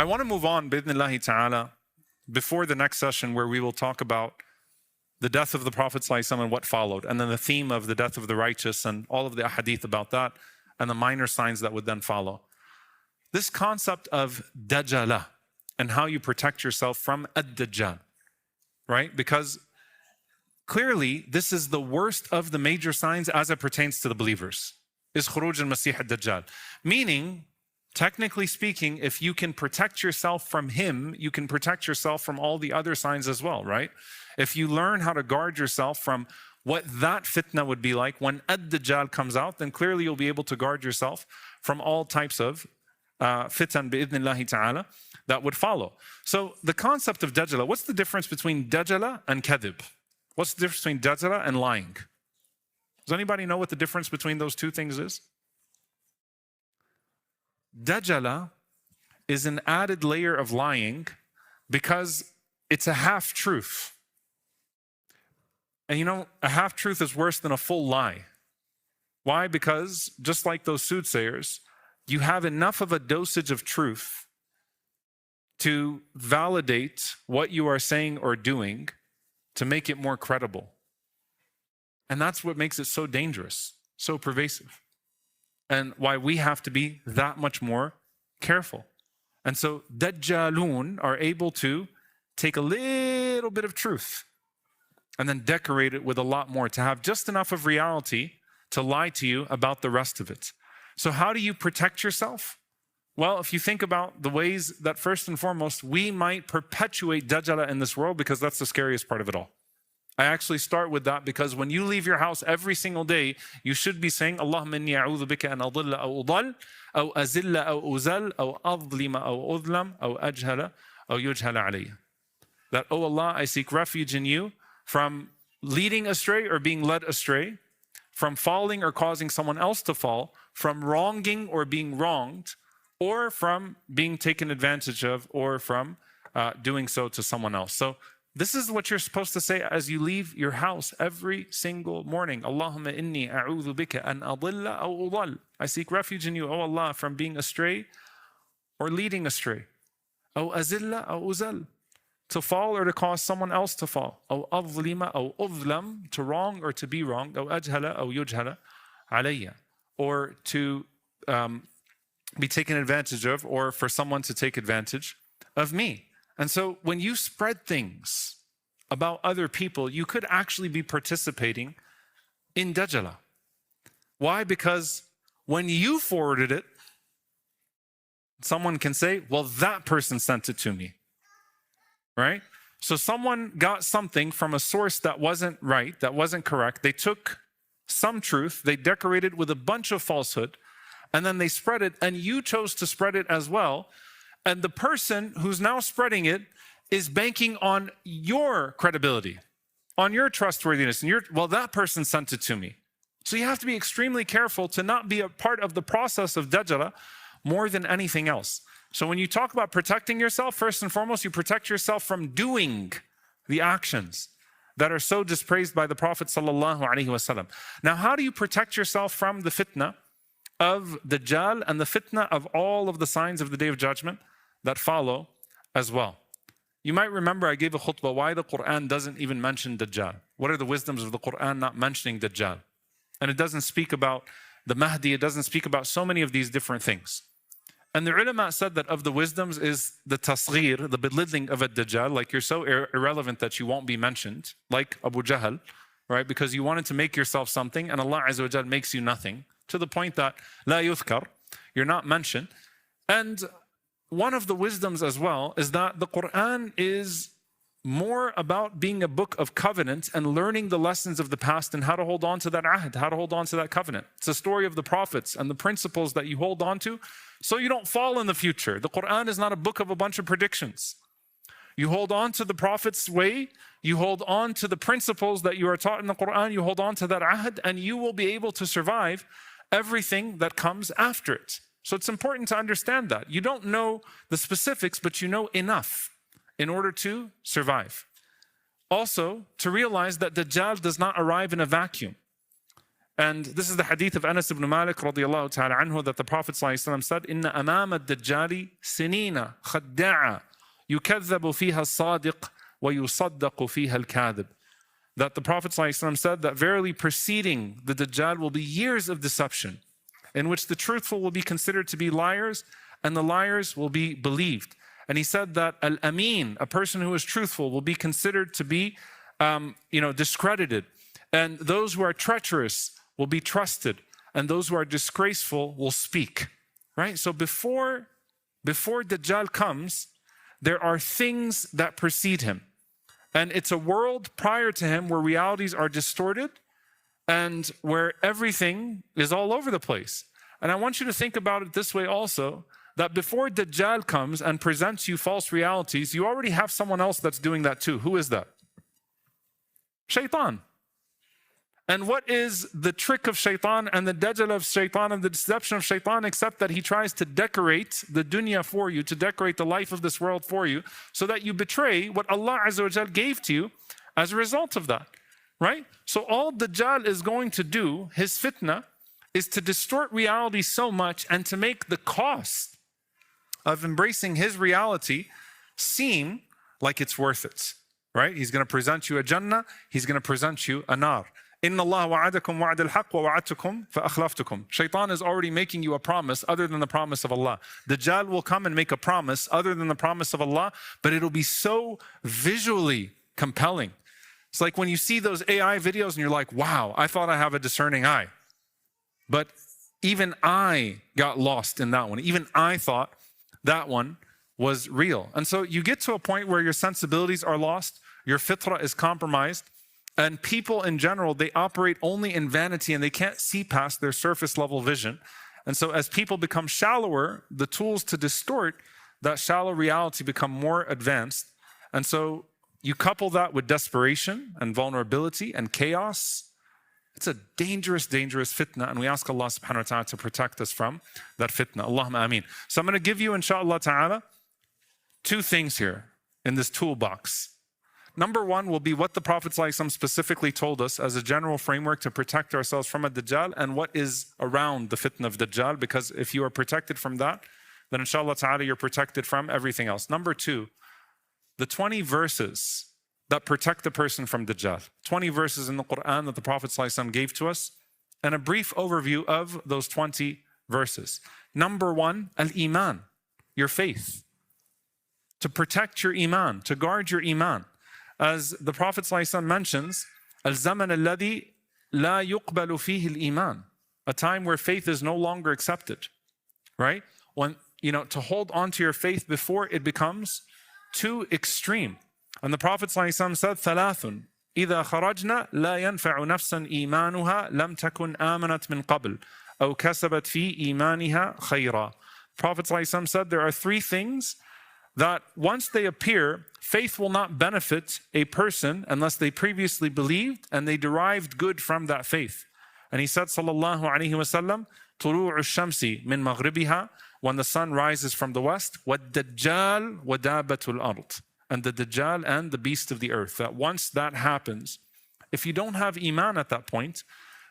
I want to move on, bi'idhnillahi ta'ala, before the next session where we will talk about the death of the Prophet ﷺ and what followed, and then the theme of the death of the righteous and all of the ahadith about that, and the minor signs that would then follow. This concept of Dajjal and how you protect yourself from ad-Dajjal, right? Because clearly this is the worst of the major signs as it pertains to the believers, is Khuruj al-Masih ad-Dajjal. Meaning, technically speaking, if you can protect yourself from him, you can protect yourself from all the other signs as well, right? If you learn how to guard yourself from what that fitna would be like when ad-Dajjal comes out, then clearly you'll be able to guard yourself from all types of fitan bi'idhnillahi ta'ala that would follow. So the concept of Dajjal, what's the difference between Dajjal and Kadhib? What's the difference between Dajjal and lying? Does anybody know what the difference between those two things is? Dajjal is an added layer of lying because it's a half-truth. And you know, a half-truth is worse than a full lie. Why? Because just like those soothsayers, you have enough of a dosage of truth to validate what you are saying or doing to make it more credible. And that's what makes it so dangerous, so pervasive, and why we have to be that much more careful. And so Dajjalun are able to take a little bit of truth and then decorate it with a lot more, to have just enough of reality to lie to you about the rest of it. So how do you protect yourself? Well, if you think about the ways that first and foremost, we might perpetuate Dajjal in this world, because that's the scariest part of it all. I actually start with that because when you leave your house every single day, you should be saying, Allahumma inni a'udhu bika an adilla aw udal, aw azilla aw uzal, aw adlima aw udlam, aw ajhala, aw yujhala alayya. That, oh Allah, I seek refuge in you from leading astray or being led astray, from falling or causing someone else to fall, from wronging or being wronged, or from being taken advantage of, or from doing so to someone else. So this is what you're supposed to say as you leave your house every single morning. Allahumma inni a'udhu bika an adilla aw udal. I seek refuge in you, O Allah, from being astray or leading astray. Aw azilla aw uzal, to fall or to cause someone else to fall. Aw adlima aw udlam, to wrong or to be wronged. Aw ajhala aw yujhala alayya, or to be taken advantage of, or for someone to take advantage of me. And so when you spread things about other people, you could actually be participating in Dajjal. Why? Because when you forwarded it, someone can say, well, that person sent it to me, right? So someone got something from a source that wasn't right, that wasn't correct. They took some truth, they decorated with a bunch of falsehood, and then they spread it, and you chose to spread it as well. And the person who's now spreading it is banking on your credibility, on your trustworthiness, and well, that person sent it to me. So you have to be extremely careful to not be a part of the process of Dajjal more than anything else. So when you talk about protecting yourself, first and foremost, you protect yourself from doing the actions that are so dispraised by the Prophet ﷺ. Now, how do you protect yourself from the fitna of Dajjal and the fitna of all of the signs of the Day of Judgment that follow as well? You might remember I gave a khutbah why the Qur'an doesn't even mention Dajjal. What are the wisdoms of the Qur'an not mentioning Dajjal? And it doesn't speak about the Mahdi, it doesn't speak about so many of these different things. And the ulama said that of the wisdoms is the tasghir, the belittling of a Dajjal, like you're so irrelevant that you won't be mentioned, like Abu Jahl, right? Because you wanted to make yourself something and Allah Azza wa Jal makes you nothing, to the point that la yuthkar, you're not mentioned. And one of the wisdoms as well is that the Qur'an is more about being a book of covenant and learning the lessons of the past and how to hold on to that ahd, how to hold on to that covenant. It's a story of the prophets and the principles that you hold on to so you don't fall in the future. The Qur'an is not a book of a bunch of predictions. You hold on to the Prophet's way, you hold on to the principles that you are taught in the Qur'an, you hold on to that ahd, and you will be able to survive everything that comes after it. So it's important to understand that. You don't know the specifics, but you know enough in order to survive. Also, to realize that Dajjal does not arrive in a vacuum. And this is the hadith of Anas ibn Malik radiallahu ta'ala anhu that the Prophet ﷺ said, إِنَّ أَمَامَ الدَّجَّالِ سِنِينَ خَدَّعَ يُكَذَّبُ فِيهَا الصَّادِقُ وَيُصَدَّقُ فِيهَا الْكَاذِبُ. That the Prophet ﷺ said that verily preceding the Dajjal will be years of deception, in which the truthful will be considered to be liars and the liars will be believed. And he said that al-amin, a person who is truthful, will be considered to be discredited. And those who are treacherous will be trusted. And those who are disgraceful will speak. Right? So before Dajjal comes, there are things that precede him. And it's a world prior to him where realities are distorted and where everything is all over the place. And I want you to think about it this way also, that before Dajjal comes and presents you false realities, you already have someone else that's doing that too. Who is that? Shaitan. And what is the trick of Shaitan and the Dajjal of Shaitan and the deception of Shaitan, except that he tries to decorate the dunya for you, to decorate the life of this world for you, so that you betray what Allah Azza wa Jal gave to you as a result of that, right? So all Dajjal is going to do, his fitnah, is to distort reality so much and to make the cost of embracing his reality seem like it's worth it, right? He's going to present you a Jannah, he's going to present you a Nar. إِنَّ اللَّهَ وَعَدَكُمْ وَعْدَ الْحَقِّ وَوَعَدْتُكُمْ فَأَخْلَفْتُكُمْ. Shaitan is already making you a promise other than the promise of Allah. Dajjal will come and make a promise other than the promise of Allah, but it'll be so visually compelling. It's like when you see those AI videos and you're like, wow, I thought I have a discerning eye. But even I got lost in that one. Even I thought that one was real. And so you get to a point where your sensibilities are lost, your fitrah is compromised, and people in general, they operate only in vanity and they can't see past their surface level vision. And so as people become shallower, the tools to distort that shallow reality become more advanced. And so you couple that with desperation and vulnerability and chaos. It's a dangerous, dangerous fitna, and we ask Allah subhanahu wa ta'ala to protect us from that fitna. Allahumma ameen. So I'm going to give you, inshallah ta'ala, two things here in this toolbox. Number one will be what the Prophet ﷺ specifically told us as a general framework to protect ourselves from a Dajjal and what is around the fitna of Dajjal, because if you are protected from that, then inshallah ta'ala you're protected from everything else. Number two, the 20 verses that protect the person from Dajjal. 20 verses in the Qur'an that the Prophet ﷺ gave to us, and a brief overview of those 20 verses. Number one, al-Iman, your faith. To protect your Iman, to guard your Iman. As the Prophet ﷺ mentions, al-zaman alladhi la yuqbalu fihi al-iman, a time where faith is no longer accepted, right? When, to hold on to your faith before it becomes too extreme. And the Prophet ﷺ said, ثلاثٌ إذا خرجنا لا ينفع نفسا إيمانها لم تكن آمنت من قبل أو كسبت في إيمانها خيرا. Prophet ﷺ said, there are three things that once they appear, faith will not benefit a person unless they previously believed and they derived good from that faith. And he said, sallallahu alayhi wasallam, طُلُوعُ الشَّمْسِ مِنْ مَغْرِبِهَا, when the sun rises from the west, وَالدَّجَّالُ وَدَابَةُ الْأَرْضِ, and the Dajjal and the beast of the earth. That once that happens, if you don't have Iman at that point,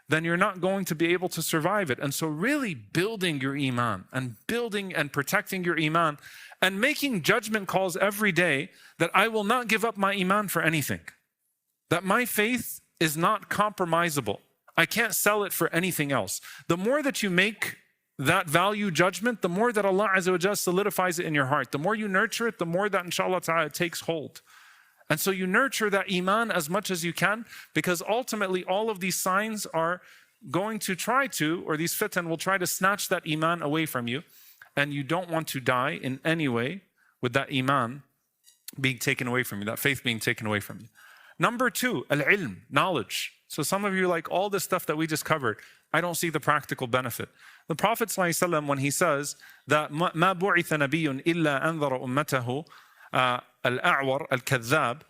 then you're not going to be able to survive it. And so really building your Iman and building and protecting your Iman and making judgment calls every day that I will not give up my Iman for anything. That my faith is not compromisable. I can't sell it for anything else. The more that you make that value judgment, the more that Allah Azza wa Jalla solidifies it in your heart. The more you nurture it, the more that inshallah ta'ala it takes hold. And so you nurture that Iman as much as you can, because ultimately all of these signs are going to try to, or these fitan will try to snatch that Iman away from you. And you don't want to die in any way with that Iman being taken away from you, that faith being taken away from you. Number two, al-ilm, knowledge. So some of you are like, all this stuff that we just covered, I don't see the practical benefit. The Prophet ﷺ, when he says that مَا بُعِثَ نَبِيٌّ إِلَّا أَنذَرَ أُمَّتَهُ al-a'war al-kadhab,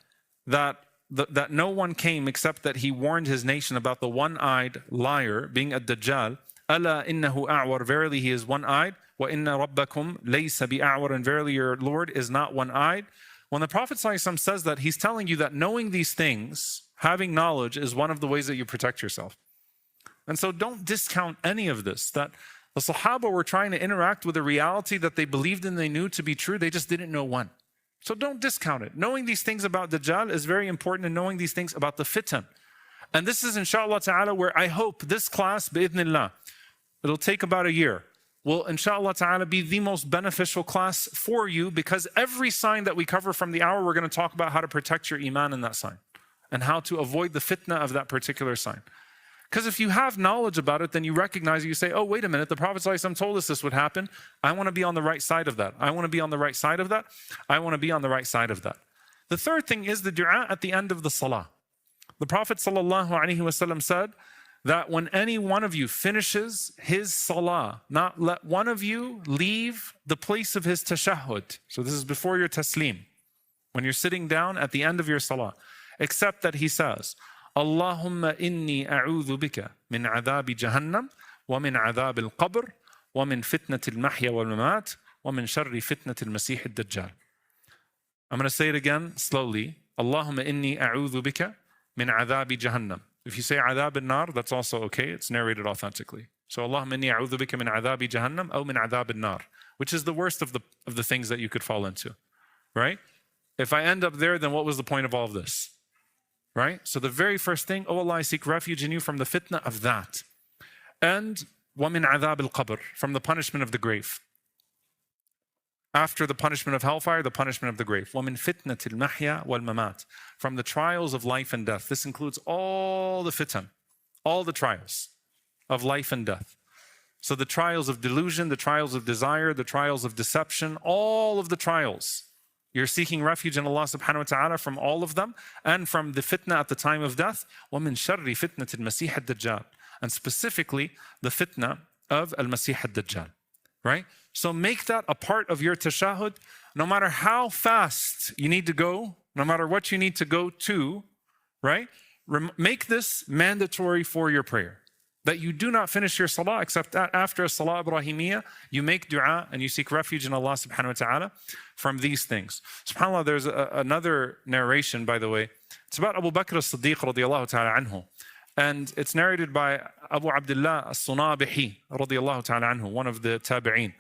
that no one came except that he warned his nation about the one-eyed liar being a Dajjal. أَلَا إِنَّهُ أَعْوَرْ, verily he is one-eyed. وَإِنَّ رَبَّكُمْ لَيْسَ بِأَعْوَرٍ, and verily your Lord is not one-eyed. When the Prophet ﷺ says that, he's telling you that knowing these things, having knowledge, is one of the ways that you protect yourself. And so don't discount any of this, that the Sahaba were trying to interact with a reality that they believed and they knew to be true. They just didn't know when. So don't discount it. Knowing these things about Dajjal is very important, and knowing these things about the fitan. And this is inshallah ta'ala where I hope this class, bi'idhnillah, it'll take about a year, will inshallah ta'ala be the most beneficial class for you, because every sign that we cover from the hour, we're going to talk about how to protect your Iman in that sign and how to avoid the fitna of that particular sign. Because if you have knowledge about it, then you recognize it, you say, oh, wait a minute, the Prophet ﷺ told us this would happen. I want to be on the right side of that. I want to be on the right side of that. I want to be on the right side of that. The third thing is the dua at the end of the salah. The Prophet ﷺ said that when any one of you finishes his salah, not let one of you leave the place of his tashahhud. So this is before your taslim, when you're sitting down at the end of your salah, except that he says, Allahumma inni a'udhu bika min adhabi jahannam wa min adhab al-qabr wa min fitnat al-mahya wal-mamat wa min sharri fitnat al-masih al-dajjal. I'm going to say it again slowly. Allahumma inni a'udhu bika min adhabi jahannam. If you say adhab al-nar, that's also okay. It's narrated authentically. So Allahumma inni a'udhu bika min adhabi jahannam aw min adhab al-nar, which is the worst of the things that you could fall into, right? If I end up there, then what was the point of all of this? Right? So the very first thing, oh Allah, I seek refuge in you from the fitna of that. And وَمِنْ عَذَابِ الْقَبْرِ, from the punishment of the grave. After the punishment of hellfire, the punishment of the grave. وَمِنْ فِتْنَةِ الْمَحْيَا وَالْمَمَاتِ, from the trials of life and death. This includes all the fitan, all the trials of life and death. So the trials of delusion, the trials of desire, the trials of deception, all of the trials. You're seeking refuge in Allah subhanahu wa ta'ala from all of them, and from the fitna at the time of death. وَمِن شَرِّ فِتْنَةِ الْمَسِيحِ الدَّجَّالِ, and specifically the fitna of al-Masih al-Dajjal. Right? So make that a part of your tashahhud. No matter how fast you need to go, no matter what you need to go to, right? Make this mandatory for your prayer. That you do not finish your salah except that after a salah Ibrahimiyya, you make dua and you seek refuge in Allah subhanahu wa ta'ala from these things. SubhanAllah, there's another narration, by the way. It's about Abu Bakr as-Siddiq radiyallahu ta'ala anhu. And it's narrated by Abu Abdullah as-Sunabihi radiyallahu ta'ala anhu, one of the tabi'een.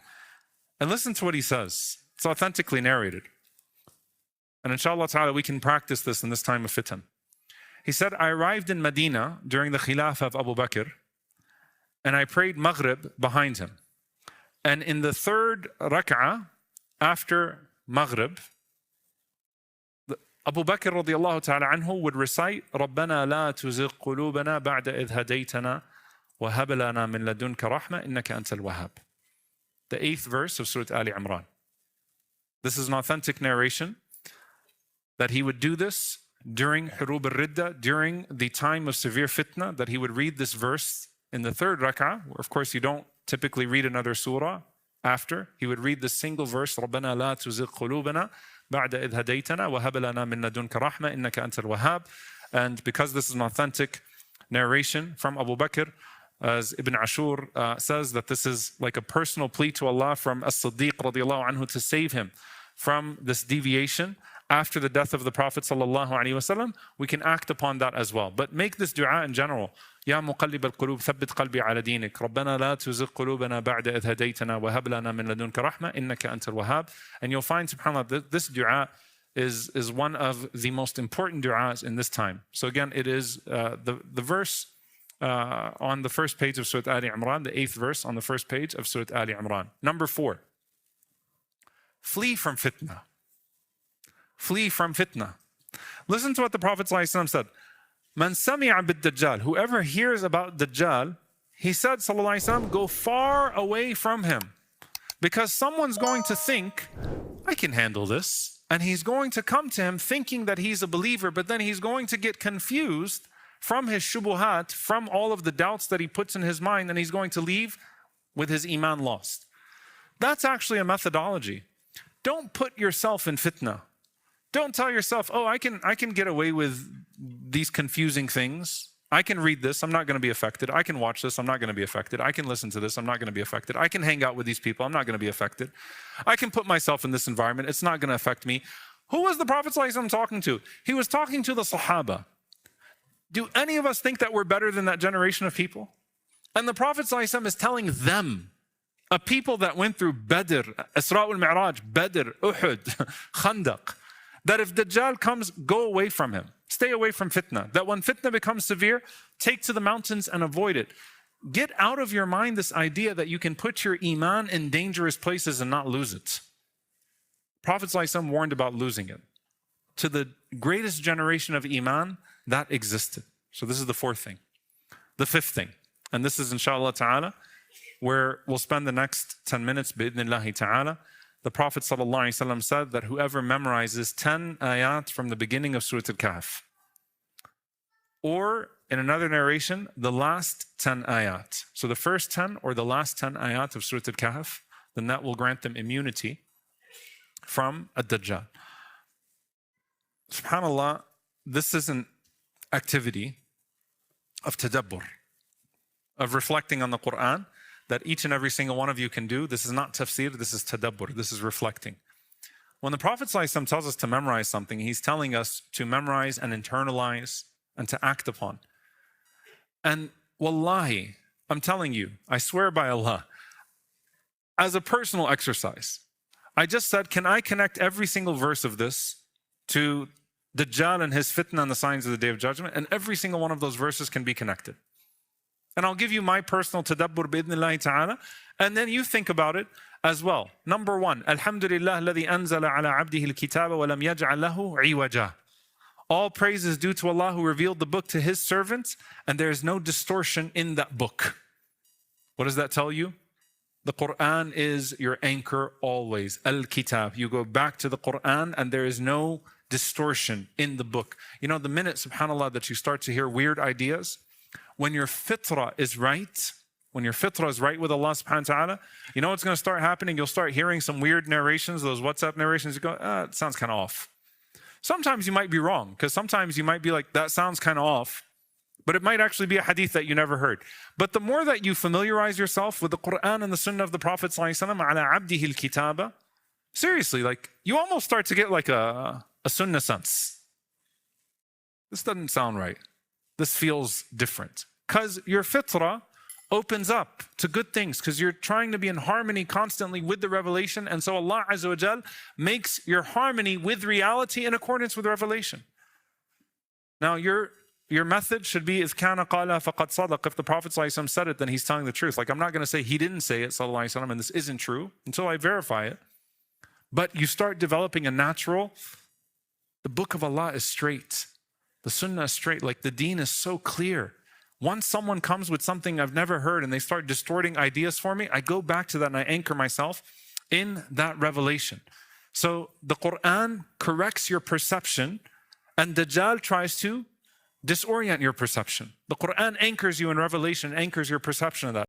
And listen to what he says. It's authentically narrated. And inshallah ta'ala, we can practice this in this time of fitan. He said, I arrived in Medina during the Khilafah of Abu Bakr, and I prayed Maghrib behind him. And in the third rak'ah, after Maghrib, Abu Bakr radiallahu ta'ala anhu would recite, رَبَّنَا لَا تُزِغْ قُلُوبَنَا بَعْدَ إِذْ هَدَيْتَنَا وَهَبْ لَنَا مِن لَدُنْكَ رَحْمَةً إِنَّكَ أَنْتَ الْوَهَّابُ. The 8th verse of Surah Al-Imran. This is an authentic narration that he would do this during Hurub al-Ridda, during the time of severe fitna, that he would read this verse in the third rak'ah, where of course you don't typically read another surah after. He would read this single verse, رَبَّنَا لَا تُزِغْ قُلُوبَنَا بَعْدَ إِذْ هَدَيْتَنَا وَهَبْ لَنَا مِن لَدُنْكَ رَحْمَةً إِنَّكَ أَنْتَ الْوَهَّابُ. And because this is an authentic narration from Abu Bakr, as Ibn Ashur says, that this is like a personal plea to Allah from As-Siddiq radiallahu anhu to save him from this deviation after the death of the Prophet sallallahu alaihi wasallam, we can act upon that as well. But make this dua in general. يا مقلب القلوب ثبت قلبي على دينك ربنا لا تزغ قلوبنا بعد إذ هديتنا وهب لنا من لدنك رحمة إنك أنت الوهاب. And you'll find, subhanAllah, this dua is one of the most important du'as in this time. So again, it is the verse on the first page of Surah Ali Imran, the 8th verse on the first page of Surah Ali Imran. Number 4, flee from fitna. Flee from fitna. Listen to what the Prophet ﷺ said. Man sami'a bid-Dajjal, whoever hears about Dajjal, he said, sallallahu alaihi wasallam, go far away from him. Because someone's going to think, I can handle this. And he's going to come to him thinking that he's a believer, but then he's going to get confused from his shubuhat, from all of the doubts that he puts in his mind, and he's going to leave with his iman lost. That's actually a methodology. Don't put yourself in fitna. Don't tell yourself, oh, I can get away with these confusing things. I can read this, I'm not going to be affected. I can watch this, I'm not going to be affected. I can listen to this, I'm not going to be affected. I can hang out with these people, I'm not going to be affected. I can put myself in this environment, it's not going to affect me. Who was the Prophet ﷺ talking to? He was talking to the Sahaba. Do any of us think that we're better than that generation of people? And the Prophet ﷺ is telling them, a people that went through Badr, Isra al-Mi'raj, Badr, Uhud, Khandaq, that if Dajjal comes, go away from him. Stay away from fitnah. That when fitnah becomes severe, take to the mountains and avoid it. Get out of your mind this idea that you can put your Iman in dangerous places and not lose it. Prophet ﷺ warned about losing it. To the greatest generation of Iman, that existed. So this is the fourth thing. The fifth thing, and this is inshallah ta'ala, where we'll spend the next 10 minutes, bi'idhnillahi ta'ala. The Prophet ﷺ said that whoever memorizes 10 ayat from the beginning of Surah Al-Kahf, or in another narration, the last 10 ayat. So the first 10 or the last 10 ayat of Surah Al-Kahf, then that will grant them immunity from a Dajjal. SubhanAllah, this is an activity of tadabbur, of reflecting on the Qur'an, that each and every single one of you can do. This is not tafsir, this is tadabbur, this is reflecting. When the Prophet ﷺ tells us to memorize something, he's telling us to memorize and internalize and to act upon. And wallahi, I'm telling you, I swear by Allah, as a personal exercise, I just said, can I connect every single verse of this to Dajjal and his fitnah and the signs of the Day of Judgment? And every single one of those verses can be connected. And I'll give you my personal tadabbur bi'idhnillahi ta'ala, and then you think about it as well. Number one, Alhamdulillah alladhi anzala ala abdihi al-kitaba wa lam yaj'al lahu iwaja. All praise is due to Allah who revealed the book to his servants, and there is no distortion in that book. What does that tell you? The Qur'an is your anchor always. Al-Kitab. You go back to the Qur'an and there is no distortion in the book. You know, the minute, subhanAllah, that you start to hear weird ideas, when your fitrah is right, when your fitrah is right with Allah subhanahu wa ta'ala, you know what's going to start happening? You'll start hearing some weird narrations, those WhatsApp narrations. You go, it sounds kind of off. Sometimes you might be wrong, because sometimes you might be like, that sounds kind of off. But it might actually be a hadith that you never heard. But the more that you familiarize yourself with the Qur'an and the Sunnah of the Prophet ﷺ, ala abdihi al-kitaba, seriously, like, you almost start to get like a Sunnah sense. This doesn't sound right. This feels different. Because your fitrah opens up to good things, because you're trying to be in harmony constantly with the revelation, and so Allah Azza wa Jal makes your harmony with reality in accordance with revelation. Now your method should be, if kana qala faqad sadaq. If the Prophet ﷺ said it, then he's telling the truth. Like, I'm not going to say he didn't say it, sallallahu alaihi wasallam, and this isn't true until I verify it. But you start developing a natural, the book of Allah is straight, the sunnah is straight, like the deen is so clear. Once someone comes with something I've never heard and they start distorting ideas for me, I go back to that and I anchor myself in that revelation. So the Qur'an corrects your perception, and Dajjal tries to disorient your perception. The Qur'an anchors you in revelation, anchors your perception of that.